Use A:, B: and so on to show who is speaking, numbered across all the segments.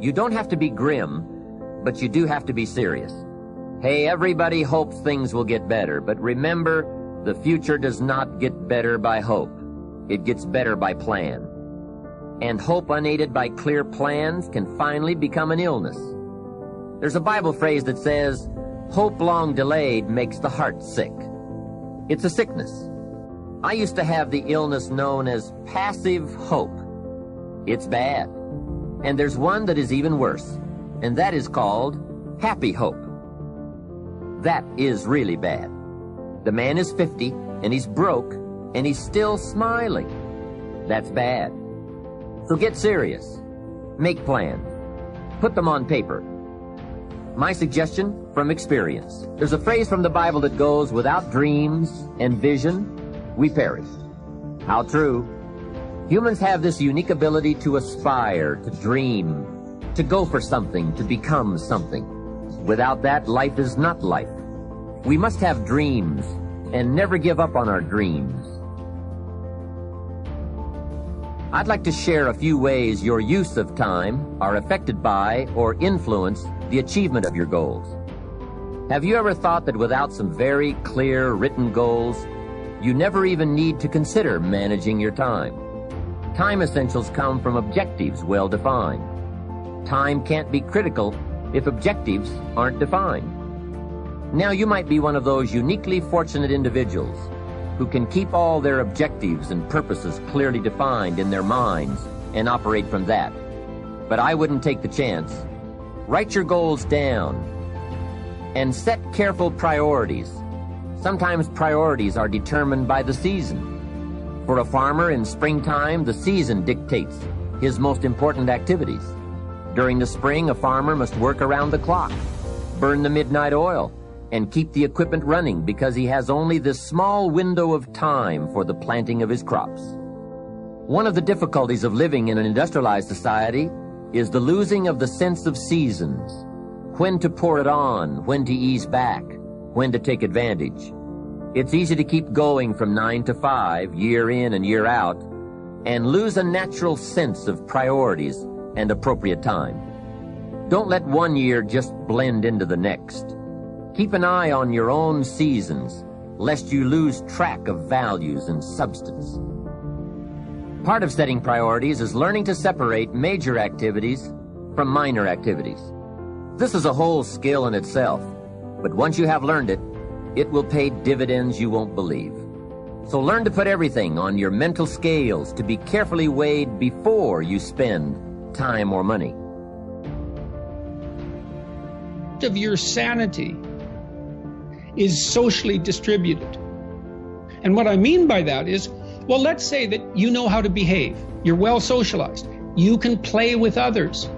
A: You don't have to be grim, but you do have to be serious. Hey, everybody hopes things will get better, but remember, the future does not get better by hope. It gets better by plan. And hope unaided by clear plans can finally become an illness. There's a Bible phrase that says, hope long delayed makes the heart sick. It's a sickness. I used to have the illness known as passive hope. It's bad. And there's one that is even worse, and that is called happy hope. That is really bad. The man is 50, and he's broke, and he's still smiling. That's bad. So get serious. Make plans. Put them on paper. My suggestion from experience. There's a phrase from the Bible that goes, without dreams and vision, we perish. How true. Humans have this unique ability to aspire, to dream, to go for something, to become something. Without that, life is not life. We must have dreams and never give up on our dreams. I'd like to share a few ways your use of time are affected by or influence the achievement of your goals. Have you ever thought that without some very clear written goals, you never even need to consider managing your time? Time essentials come from objectives well defined. Time can't be critical if objectives aren't defined. Now you might be one of those uniquely fortunate individuals who can keep all their objectives and purposes clearly defined in their minds and operate from that. But I wouldn't take the chance. Write your goals down and set careful priorities. Sometimes priorities are determined by the season. For a farmer in springtime, the season dictates his most important activities. During the spring, a farmer must work around the clock, burn the midnight oil, and keep the equipment running because he has only this small window of time for the planting of his crops. One of the difficulties of living in an industrialized society is the losing of the sense of seasons. When to pour it on, when to ease back, when to take advantage. It's easy to keep going from 9 to 5, year in and year out, and lose a natural sense of priorities and appropriate time. Don't let one year just blend into the next. Keep an eye on your own seasons, lest you lose track of values and substance. Part of setting priorities is learning to separate major activities from minor activities. This is a whole skill in itself, but once you have learned it, it will pay dividends you won't believe. So learn to put everything on your mental scales to be carefully weighed before you spend time or money.
B: Of your sanity is socially distributed. And what I mean by that is, well, let's say that you know how to behave. You're well socialized. You can play with others.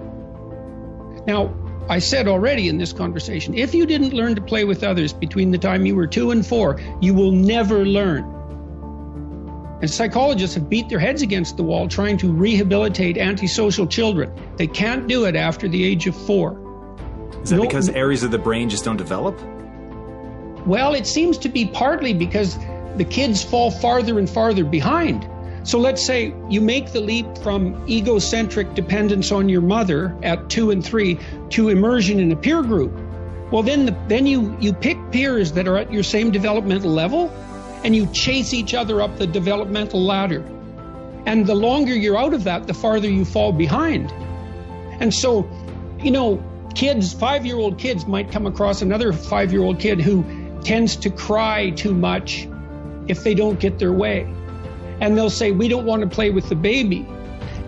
B: Now, I said already in this conversation, if you didn't learn to play with others between the time you were 2 and 4, you will never learn. And psychologists have beat their heads against the wall trying to rehabilitate antisocial children. They can't do it after the age of 4.
C: Is that because areas of the brain just don't develop?
B: Well, it seems to be partly because the kids fall farther and farther behind. So let's say you make the leap from egocentric dependence on your mother at 2 and 3 to immersion in a peer group. Well, then you pick peers that are at your same developmental level, and you chase each other up the developmental ladder. And the longer you're out of that, the farther you fall behind. And so, kids, 5-year-old kids might come across another 5-year-old kid who tends to cry too much if they don't get their way. And they'll say, we don't want to play with the baby.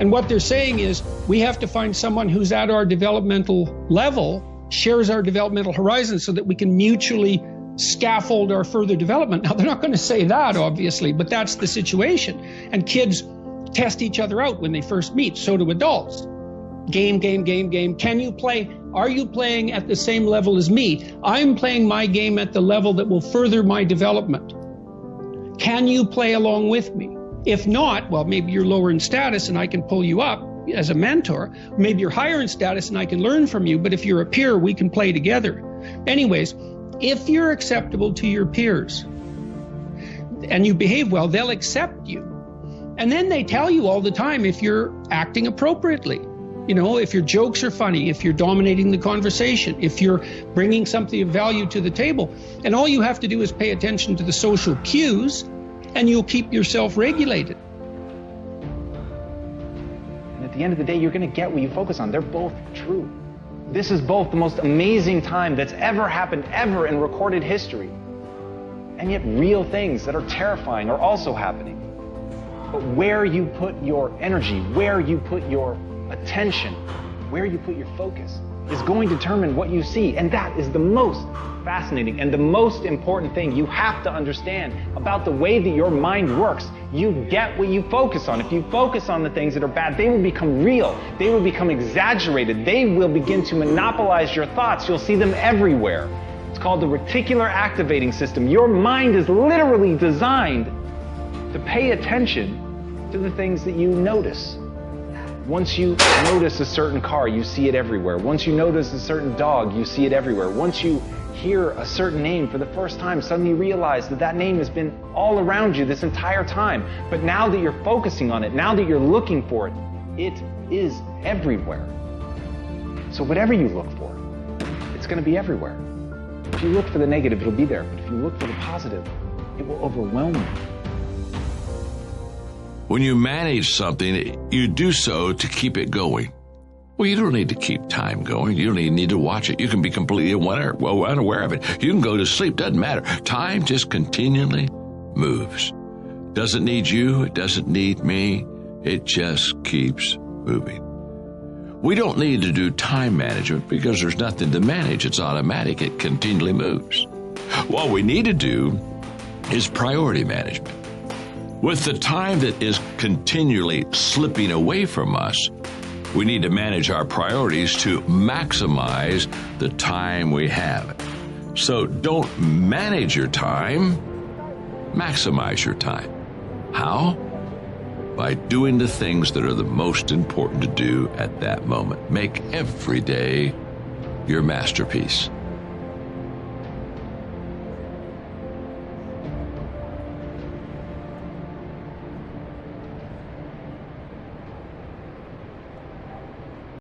B: And what they're saying is, we have to find someone who's at our developmental level, shares our developmental horizon, so that we can mutually scaffold our further development. Now, they're not going to say that, obviously, but that's the situation. And kids test each other out when they first meet. So do adults. Game. Can you play? Are you playing at the same level as me? I'm playing my game at the level that will further my development. Can you play along with me? If not, well, maybe you're lower in status and I can pull you up as a mentor. Maybe you're higher in status and I can learn from you. But if you're a peer, we can play together. Anyways, if you're acceptable to your peers and you behave well, they'll accept you. And then they tell you all the time if you're acting appropriately. You know, if your jokes are funny, if you're dominating the conversation, if you're bringing something of value to the table. And all you have to do is pay attention to the social cues, and you'll keep yourself regulated.
D: And at the end of the day, you're going to get what you focus on. They're both true. This is both the most amazing time that's ever happened, ever in recorded history. And yet real things that are terrifying are also happening. But where you put your energy, where you put your attention, where you put your focus is going to determine what you see. And that is the most fascinating and the most important thing you have to understand about the way that your mind works. You get what you focus on. If you focus on the things that are bad, they will become real. They will become exaggerated. They will begin to monopolize your thoughts. You'll see them everywhere. It's called the reticular activating system. Your mind is literally designed to pay attention to the things that you notice. Once you notice a certain car, you see it everywhere. Once you notice a certain dog, you see it everywhere. Once you hear a certain name for the first time, suddenly you realize that that name has been all around you this entire time. But now that you're focusing on it, now that you're looking for it, it is everywhere. So whatever you look for, it's going to be everywhere. If you look for the negative, it'll be there. But if you look for the positive, it will overwhelm you.
E: When you manage something, you do so to keep it going. Well, you don't need to keep time going. You don't even need to watch it. You can be completely unaware of it. You can go to sleep. Doesn't matter. Time just continually moves. Doesn't need you. It doesn't need me. It just keeps moving. We don't need to do time management because there's nothing to manage. It's automatic. It continually moves. What we need to do is priority management. With the time that is continually slipping away from us, we need to manage our priorities to maximize the time we have. So don't manage your time, maximize your time. How? By doing the things that are the most important to do at that moment. Make every day your masterpiece.